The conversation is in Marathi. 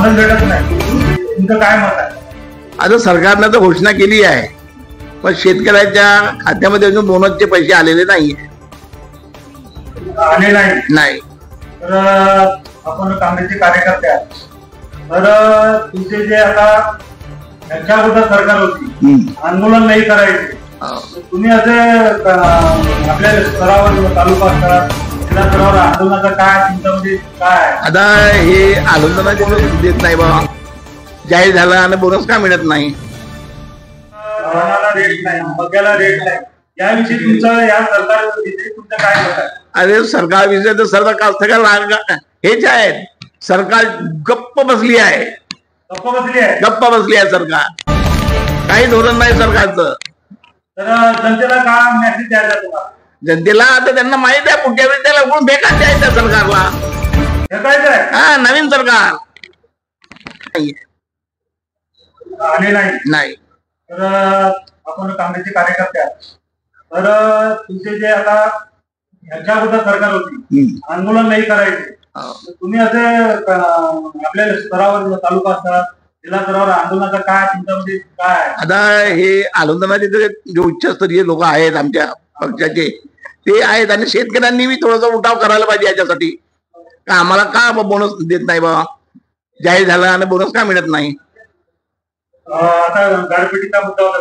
बोनस भेटत नाही, तुमचं काय मत आहे? आता सरकारनं तर घोषणा केली आहे, पण शेतकऱ्याच्या खात्यामध्ये अजून बोनसचे पैसे आलेले नाही. आले नाही. तर आपण काँग्रेसचे कार्यकर्ते आहात, तर तुमचे जे आता यांच्या अगोदर सरकार होती, आंदोलन नाही करायचे, तुम्ही असे आपल्या स्तरावर, तालुका स्तरावर, जिल्हा स्तरावर आंदोलनाचा काय तुमच्यामध्ये काय? आता हे आंदोलनाचे बोनस देत नाही बाबा, जाहीर झाला आणि बोनस का मिळत नाही? रेट नाही, मक्याला रेट नाही, याविषयी तुमचं, या सरकारविषयी तुमचं काय मत आहे? अरे सरकारविषयी तर सरकार हेच आहेत, सरकार गप्प बसली आहे. गप्प बसली आहे सरकार, काही धोरण नाही सरकारचं. तर जनतेला का मेसेज द्यायचा तुम्हाला? जनतेला आता त्यांना माहित आहे, पुढच्या वेळी त्याला कोण भेटायचं आहे त्या सरकारला. हा, नवीन सरकार आले नाही. तर आपण काँग्रेसचे कार्यकर्ते आहात, तर तुमचे जे आता यांच्या अगोदर सरकार होती, आंदोलन नाही करायचे, तुम्ही असे आपल्या स्तरावर, तालुका स्तरावर, जिल्हा स्तरावर आंदोलनाचा काय तुमच्यामध्ये काय? आता हे आंदोलनाचे जे उच्चस्तरीय लोक आहेत आमच्या पक्षाचे, ते आहेत, आणि शेतकऱ्यांनी बी थोडासा उठाव करायला पाहिजे याच्यासाठी. का आम्हाला का बोनस देत नाही बाबा, जाहीर झाला आणि बोनस का मिळत नाही? आता गारपिटीचा मुद्दा होता.